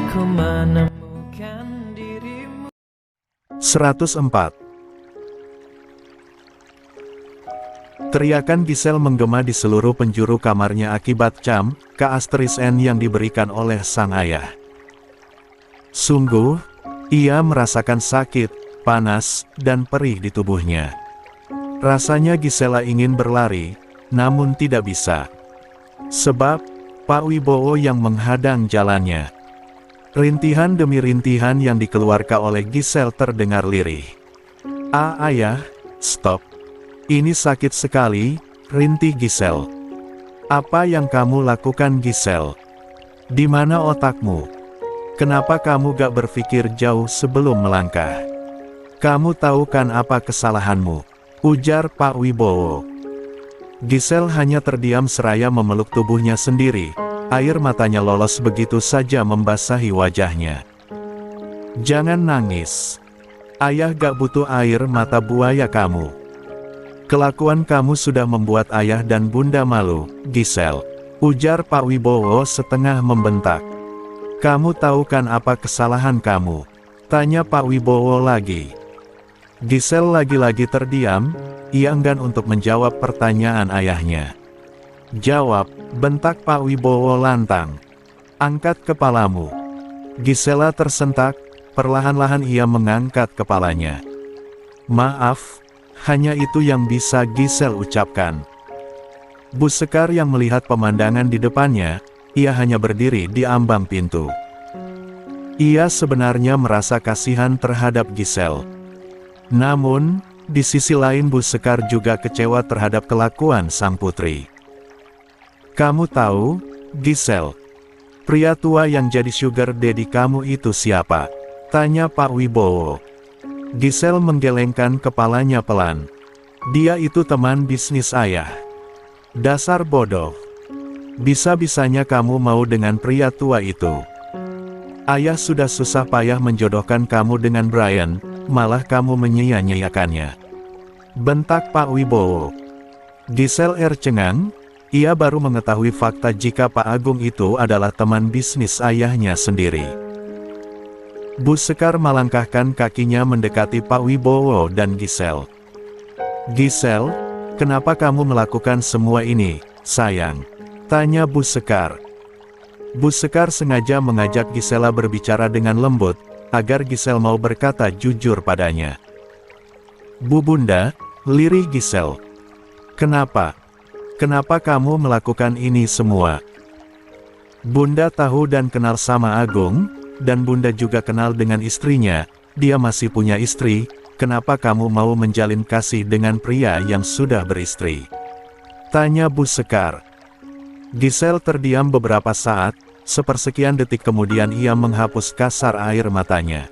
ku menemukan dirimu. 104. Teriakan Giselle menggema di seluruh penjuru kamarnya akibat keastrisan yang diberikan oleh sang ayah. Sungguh, ia merasakan sakit, panas, dan perih di tubuhnya. Rasanya Gisela ingin berlari, namun tidak bisa. Sebab, Pak Wibowo yang menghadang jalannya. Rintihan demi rintihan yang dikeluarkan oleh Giselle terdengar lirih. Ayah, stop. Ini sakit sekali, rintih Giselle. Apa yang kamu lakukan Giselle? Di mana otakmu? Kenapa kamu gak berpikir jauh sebelum melangkah? Kamu tahu kan apa kesalahanmu? Ujar Pak Wibowo. Giselle hanya terdiam seraya memeluk tubuhnya sendiri. Air matanya lolos begitu saja membasahi wajahnya. Jangan nangis. Ayah gak butuh air mata buaya kamu. Kelakuan kamu sudah membuat ayah dan bunda malu, Giselle. Ujar Pak Wibowo setengah membentak. Kamu tahu kan apa kesalahan kamu? Tanya Pak Wibowo lagi. Giselle lagi-lagi terdiam, ia enggan untuk menjawab pertanyaan ayahnya. Jawab, bentak Pak Wibowo lantang. Angkat kepalamu. Gisela tersentak, perlahan-lahan ia mengangkat kepalanya. Maaf. Hanya itu yang bisa Giselle ucapkan. Bu Sekar yang melihat pemandangan di depannya, ia hanya berdiri di ambang pintu. Ia sebenarnya merasa kasihan terhadap Giselle. Namun, di sisi lain Bu Sekar juga kecewa terhadap kelakuan sang putri. Kamu tahu, Giselle, pria tua yang jadi sugar daddy kamu itu siapa? Tanya Pak Wibowo. Giselle menggelengkan kepalanya pelan. Dia itu teman bisnis ayah. Dasar bodoh. Bisa-bisanya kamu mau dengan pria tua itu. Ayah sudah susah payah menjodohkan kamu dengan Brian, malah kamu menyia-nyiakannya. Bentak Pak Wibowo. Giselle cengang, ia baru mengetahui fakta jika Pak Agung itu adalah teman bisnis ayahnya sendiri. Bu Sekar melangkahkan kakinya mendekati Pak Wibowo dan Giselle. Giselle, kenapa kamu melakukan semua ini, sayang? Tanya Bu Sekar. Bu Sekar sengaja mengajak Gisela berbicara dengan lembut, agar Giselle mau berkata jujur padanya. Bu Bunda, lirih Giselle. Kenapa? Kenapa kamu melakukan ini semua? Bunda tahu dan kenal sama Agung, dan Bunda juga kenal dengan istrinya, dia masih punya istri, kenapa kamu mau menjalin kasih dengan pria yang sudah beristri? Tanya Bu Sekar. Giselle terdiam beberapa saat, sepersekian detik kemudian ia menghapus kasar air matanya.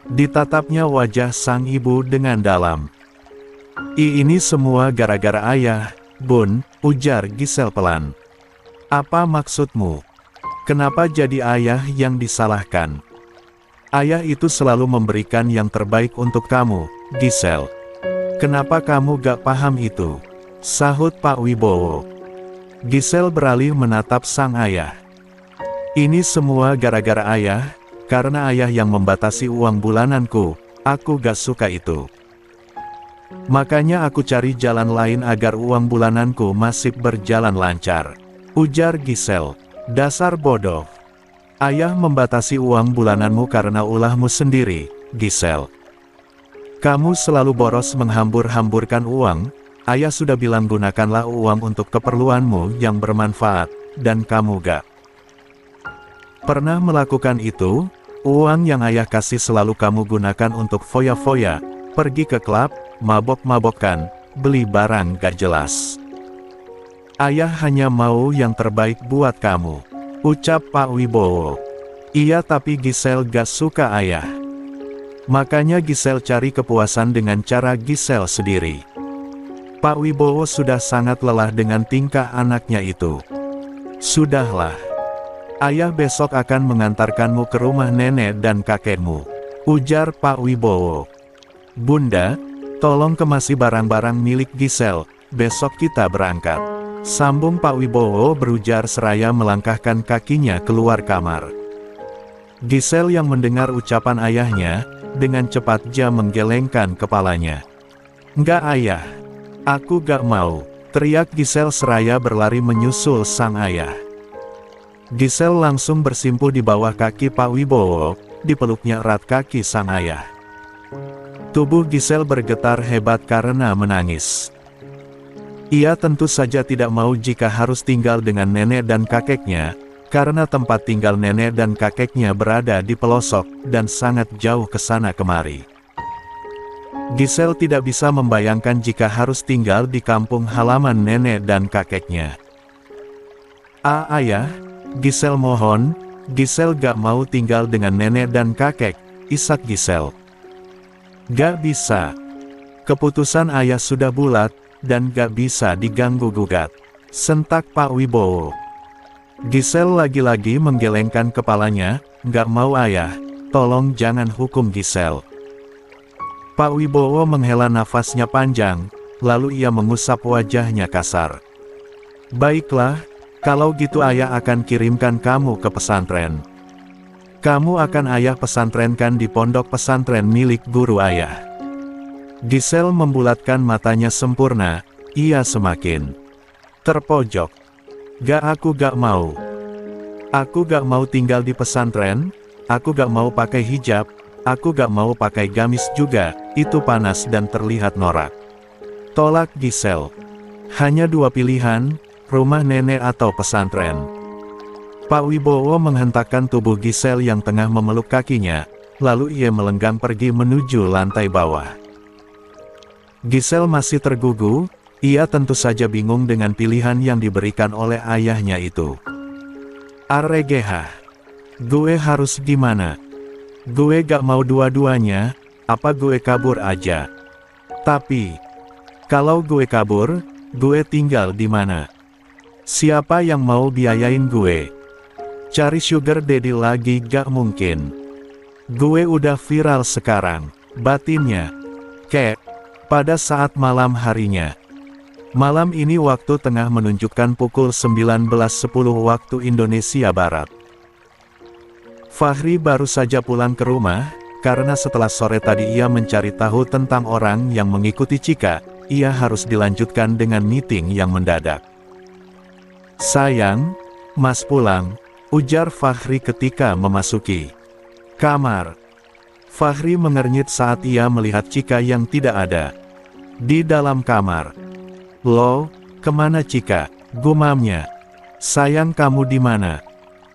Ditatapnya wajah sang ibu dengan dalam. Ini semua gara-gara ayah, Bun, ujar Giselle pelan. Apa maksudmu? Kenapa jadi ayah yang disalahkan? Ayah itu selalu memberikan yang terbaik untuk kamu, Giselle. Kenapa kamu gak paham itu? Sahut Pak Wibowo. Giselle beralih menatap sang ayah. Ini semua gara-gara ayah, karena ayah yang membatasi uang bulananku, aku gak suka itu. Makanya aku cari jalan lain agar uang bulananku masih berjalan lancar. Ujar Giselle. Dasar bodoh. Ayah membatasi uang bulananmu karena ulahmu sendiri, Giselle. Kamu selalu boros menghambur-hamburkan uang, ayah sudah bilang gunakanlah uang untuk keperluanmu yang bermanfaat, dan kamu gak pernah melakukan itu. Uang yang ayah kasih selalu kamu gunakan untuk foya-foya, pergi ke klub, mabok-mabokan, beli barang gak jelas. Ayah hanya mau yang terbaik buat kamu, ucap Pak Wibowo. Iya tapi Giselle gak suka ayah. Makanya Giselle cari kepuasan dengan cara Giselle sendiri. Pak Wibowo sudah sangat lelah dengan tingkah anaknya itu. Sudahlah. Ayah besok akan mengantarkanmu ke rumah nenek dan kakekmu, ujar Pak Wibowo. Bunda, tolong kemasi barang-barang milik Giselle, besok kita berangkat. Sambung Pak Wibowo berujar seraya melangkahkan kakinya keluar kamar. Giselle yang mendengar ucapan ayahnya, dengan cepat dia menggelengkan kepalanya. "Enggak ayah. Aku gak mau," teriak Giselle seraya berlari menyusul sang ayah. Giselle langsung bersimpuh di bawah kaki Pak Wibowo, dipeluknya erat kaki sang ayah. Tubuh Giselle bergetar hebat karena menangis. Ia tentu saja tidak mau jika harus tinggal dengan nenek dan kakeknya, karena tempat tinggal nenek dan kakeknya berada di pelosok dan sangat jauh ke sana kemari. Giselle tidak bisa membayangkan jika harus tinggal di kampung halaman nenek dan kakeknya. Ayah, Giselle mohon, Giselle gak mau tinggal dengan nenek dan kakek," isak Giselle. "Gak bisa. Keputusan ayah sudah bulat, dan gak bisa diganggu-gugat," sentak Pak Wibowo. Giselle lagi-lagi menggelengkan kepalanya, "Gak mau ayah, tolong jangan hukum Giselle." Pak Wibowo menghela nafasnya panjang, lalu ia mengusap wajahnya kasar. "Baiklah, kalau gitu ayah akan kirimkan kamu ke pesantren. Kamu akan ayah pesantrenkan di pondok pesantren milik guru ayah." Giselle membulatkan matanya sempurna, ia semakin terpojok. Aku gak mau. Aku gak mau tinggal di pesantren, aku gak mau pakai hijab, aku gak mau pakai gamis juga, itu panas dan terlihat norak," tolak Giselle. "Hanya dua pilihan, rumah nenek atau pesantren." Pak Wibowo menghentakkan tubuh Giselle yang tengah memeluk kakinya, lalu ia melenggang pergi menuju lantai bawah. Giselle masih tergugu, ia tentu saja bingung dengan pilihan yang diberikan oleh ayahnya itu. "RGH. Gue harus gimana? Gue gak mau dua-duanya, apa gue kabur aja? Tapi, kalau gue kabur, gue tinggal di mana? Siapa yang mau biayain gue? Cari sugar daddy lagi gak mungkin. Gue udah viral sekarang," batinnya. Pada saat malam harinya. Malam ini waktu tengah menunjukkan pukul 19.10 waktu Indonesia Barat. Fahri baru saja pulang ke rumah, karena setelah sore tadi ia mencari tahu tentang orang yang mengikuti Cika, ia harus dilanjutkan dengan meeting yang mendadak. "Sayang, Mas pulang," ujar Fahri ketika memasuki kamar. Fahri mengernyit saat ia melihat Cika yang tidak ada di dalam kamar. "Loh, kemana Cika?" gumamnya. "Sayang, kamu di mana?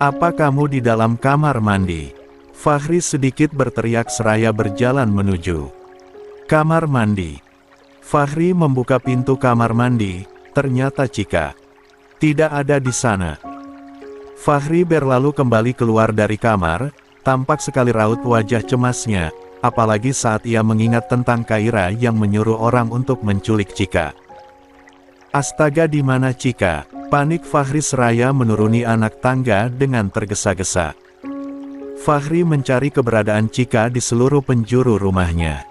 Apa kamu di dalam kamar mandi?" Fahri sedikit berteriak seraya berjalan menuju kamar mandi. Fahri membuka pintu kamar mandi, ternyata Cika tidak ada di sana. Fahri berlalu kembali keluar dari kamar, tampak sekali raut wajah cemasnya, apalagi saat ia mengingat tentang Kaira yang menyuruh orang untuk menculik Cika. "Astaga, di mana Cika?" panik Fahri seraya menuruni anak tangga dengan tergesa-gesa. Fahri mencari keberadaan Cika di seluruh penjuru rumahnya.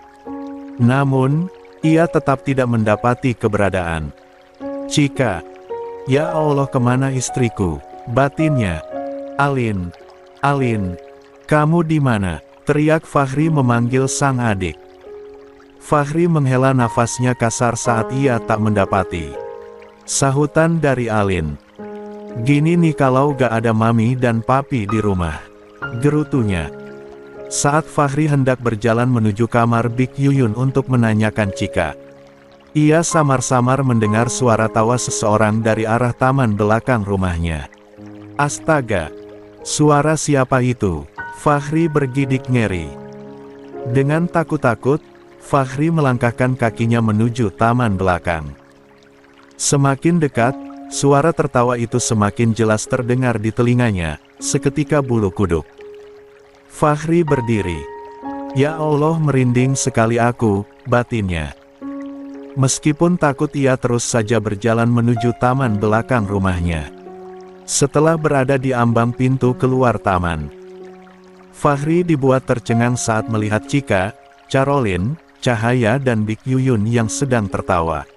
Namun, ia tetap tidak mendapati keberadaan Cika. "Ya Allah, kemana istriku?" batinnya. Alin, kamu di mana?" teriak Fahri memanggil sang adik. Fahri menghela nafasnya kasar saat ia tak mendapati sahutan dari Alin. "Gini nih kalau gak ada mami dan papi di rumah," gerutunya. Saat Fahri hendak berjalan menuju kamar Big Yuyun untuk menanyakan Cika, ia samar-samar mendengar suara tawa seseorang dari arah taman belakang rumahnya. Astaga! Suara siapa itu? Fahri bergidik ngeri. Dengan takut-takut, Fahri melangkahkan kakinya menuju taman belakang. Semakin dekat, suara tertawa itu semakin jelas terdengar di telinganya, seketika bulu kuduk Fahri berdiri. "Ya Allah, merinding sekali aku," batinnya. Meskipun takut, ia terus saja berjalan menuju taman belakang rumahnya. Setelah berada di ambang pintu keluar taman, Fahri dibuat tercengang saat melihat Cika, Carolin, Cahaya dan Big Yuyun yang sedang tertawa.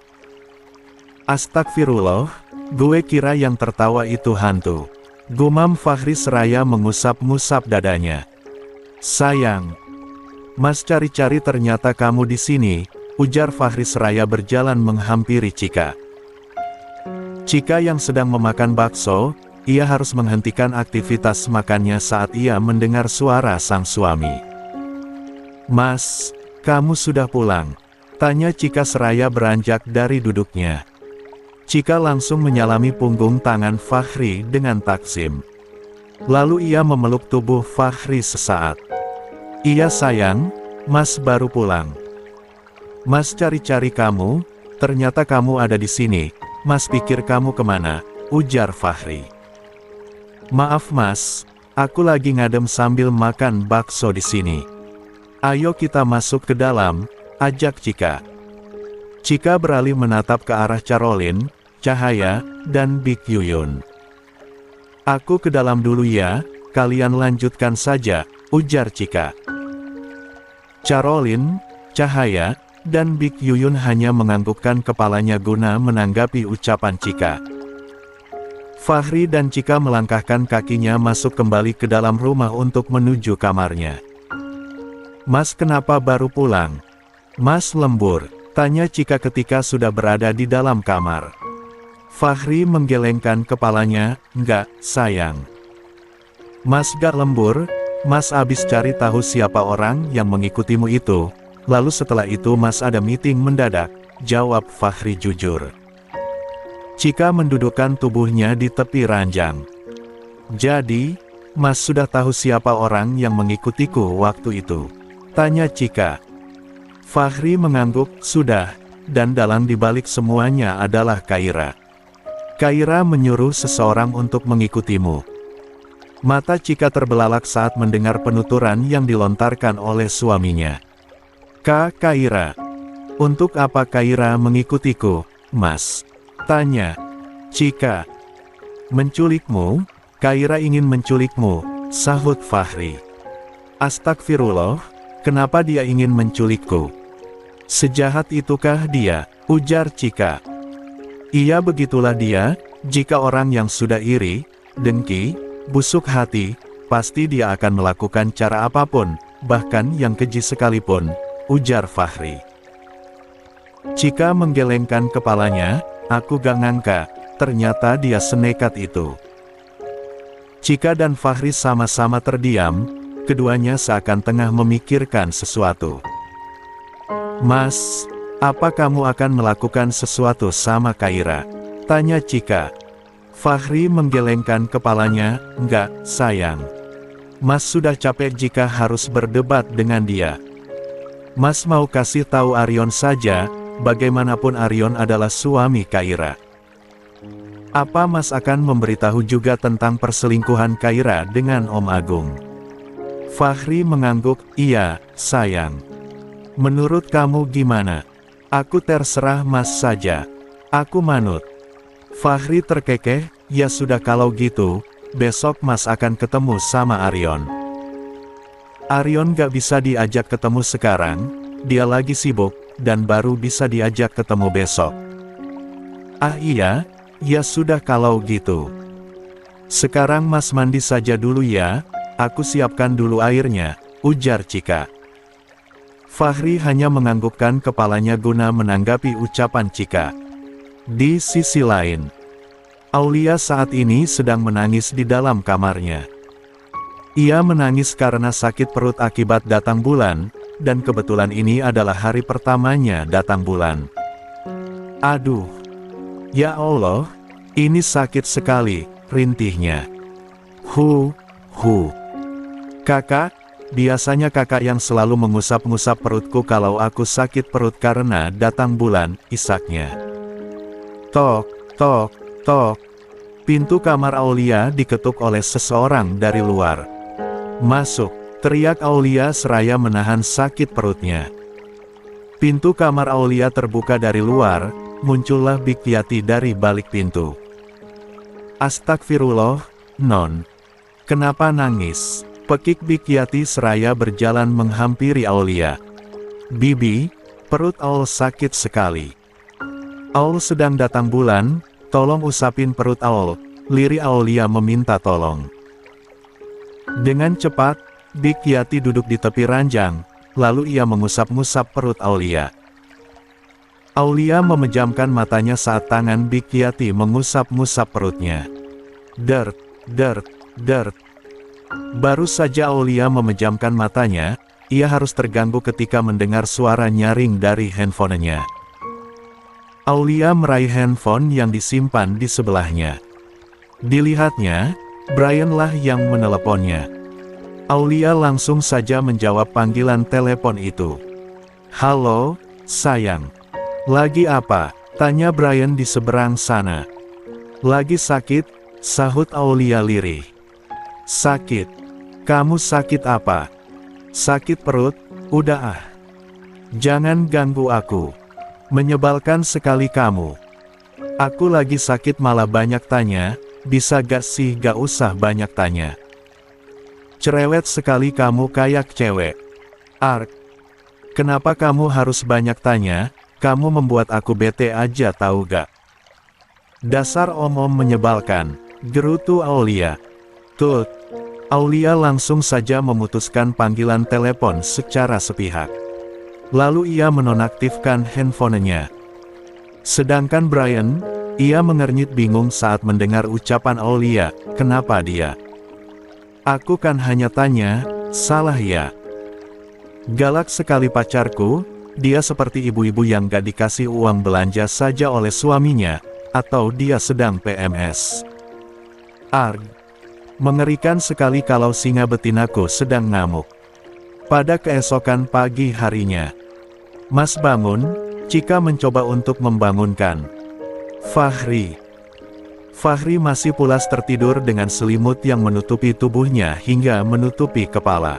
"Astagfirullah, gue kira yang tertawa itu hantu," gumam Fahri seraya mengusap-ngusap dadanya. sayang. Mas cari-cari ternyata kamu di sini, ujar Fahri seraya berjalan menghampiri Chika. Chika yang sedang memakan bakso, ia harus menghentikan aktivitas makannya saat ia mendengar suara sang suami. Mas, kamu sudah pulang? Tanya Chika seraya beranjak dari duduknya. Chika langsung menyalami punggung tangan Fahri dengan takzim. Lalu ia memeluk tubuh Fahri sesaat. Iya sayang, Mas baru pulang. Mas cari-cari kamu, ternyata kamu ada di sini. Mas pikir kamu kemana? Ujar Fahri. Maaf Mas, aku lagi ngadem sambil makan bakso di sini. Ayo kita masuk ke dalam, ajak Chika. Chika beralih menatap ke arah Carolyn, Cahaya, dan Big Yuyun. Aku ke dalam dulu ya, kalian lanjutkan saja, ujar Chika. Carolyn, Cahaya, dan Big Yuyun hanya menganggukkan kepalanya guna menanggapi ucapan Chika. Fahri dan Chika melangkahkan kakinya masuk kembali ke dalam rumah untuk menuju kamarnya. Mas kenapa baru pulang? Mas lembur, tanya Chika ketika sudah berada di dalam kamar. Fahri menggelengkan kepalanya, enggak, sayang. Mas gak lembur, Mas abis cari tahu siapa orang yang mengikutimu itu. Lalu setelah itu Mas ada meeting mendadak, jawab Fahri jujur. Chika mendudukkan tubuhnya di tepi ranjang. Jadi, Mas sudah tahu siapa orang yang mengikutiku waktu itu? Tanya Chika. Fahri mengangguk, sudah, dan dalang dibalik semuanya adalah Kaira. Kaira menyuruh seseorang untuk mengikutimu. Mata Chika terbelalak saat mendengar penuturan yang dilontarkan oleh suaminya. Kaira. Untuk apa Kaira mengikutiku, Mas? Tanya Chika. Menculikmu? Kaira ingin menculikmu, sahut Fahri. Astagfirullah, kenapa dia ingin menculikku? Sejahat itukah dia? Ujar Chika. Iya begitulah dia, jika orang yang sudah iri, dengki, busuk hati, pasti dia akan melakukan cara apapun, bahkan yang keji sekalipun, ujar Fahri. Chika menggelengkan kepalanya, aku gak ngangka, ternyata dia senekat itu. Chika dan Fahri sama-sama terdiam, keduanya seakan tengah memikirkan sesuatu. Mas, apa kamu akan melakukan sesuatu sama Kaira? Tanya Chika. Fahri menggelengkan kepalanya, enggak, sayang. Mas sudah capek jika harus berdebat dengan dia. Mas mau kasih tahu Arion saja, bagaimanapun Arion adalah suami Kaira. Apa Mas akan memberitahu juga tentang perselingkuhan Kaira dengan Om Agung? Fahri mengangguk, iya, sayang. Menurut kamu gimana? Aku terserah Mas saja. Aku manut. Fahri terkekeh, ya sudah kalau gitu, besok Mas akan ketemu sama Arion. Arion gak bisa diajak ketemu sekarang, dia lagi sibuk, dan baru bisa diajak ketemu besok. Ah iya, ya sudah kalau gitu. Sekarang Mas mandi saja dulu ya, aku siapkan dulu airnya, ujar Chika. Fahri hanya menganggukkan kepalanya guna menanggapi ucapan Chika. Di sisi lain, Aulia saat ini sedang menangis di dalam kamarnya. Ia menangis karena sakit perut akibat datang bulan, dan kebetulan ini adalah hari pertamanya datang bulan. Aduh, ya Allah, ini sakit sekali, rintihnya. Kakak, biasanya kakak yang selalu mengusap-ngusap perutku kalau aku sakit perut karena datang bulan, isaknya. Tok, tok, tok. Pintu kamar Aulia diketuk oleh seseorang dari luar. Masuk, teriak Aulia seraya menahan sakit perutnya. Pintu kamar Aulia terbuka dari luar, muncullah Big Yati dari balik pintu. Astagfirullah, Non. Kenapa nangis? Pekik Big Yati seraya berjalan menghampiri Aulia. Bibi, perut Aul sakit sekali. Aul sedang datang bulan, tolong usapin perut Aul, lirih Aulia meminta tolong. Dengan cepat, Big Yati duduk di tepi ranjang, lalu ia mengusap-ngusap perut Aulia. Aulia memejamkan matanya saat tangan Big Yati mengusap-ngusap perutnya. Dert, dert, dert. Baru saja Aulia memejamkan matanya, ia harus terganggu ketika mendengar suara nyaring dari handphonenya. Aulia meraih handphone yang disimpan di sebelahnya. Dilihatnya, Brian lah yang meneleponnya. Aulia langsung saja menjawab panggilan telepon itu. "Halo, sayang. Lagi apa?" tanya Brian di seberang sana. "Lagi sakit," sahut Aulia lirih. "Sakit? Kamu sakit apa?" "Sakit perut, udah ah. Jangan ganggu aku. Menyebalkan sekali kamu. Aku lagi sakit malah banyak tanya, bisa gak sih gak usah banyak tanya. Cerewet sekali kamu kayak cewek. Ark. Kenapa kamu harus banyak tanya? Kamu membuat aku bete aja tahu gak?" "Dasar om-om menyebalkan," gerutu Aulia. "Tut." Aulia langsung saja memutuskan panggilan telepon secara sepihak. Lalu ia menonaktifkan handphonenya. Sedangkan Brian, ia mengernyit bingung saat mendengar ucapan Aulia, "Kenapa dia? Aku kan hanya tanya, salah ya? Galak sekali pacarku, dia seperti ibu-ibu yang gak dikasih uang belanja saja oleh suaminya, atau dia sedang PMS. Arg. Mengerikan sekali kalau singa betinaku sedang ngamuk." Pada keesokan pagi harinya, "Mas bangun," Cika mencoba untuk membangunkan Fahri. Fahri masih pulas tertidur dengan selimut yang menutupi tubuhnya hingga menutupi kepala.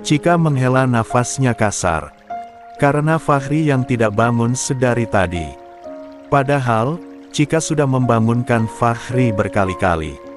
Cika menghela nafasnya kasar. Karena Fahri yang tidak bangun sedari tadi. Padahal, Cika sudah membangunkan Fahri berkali-kali.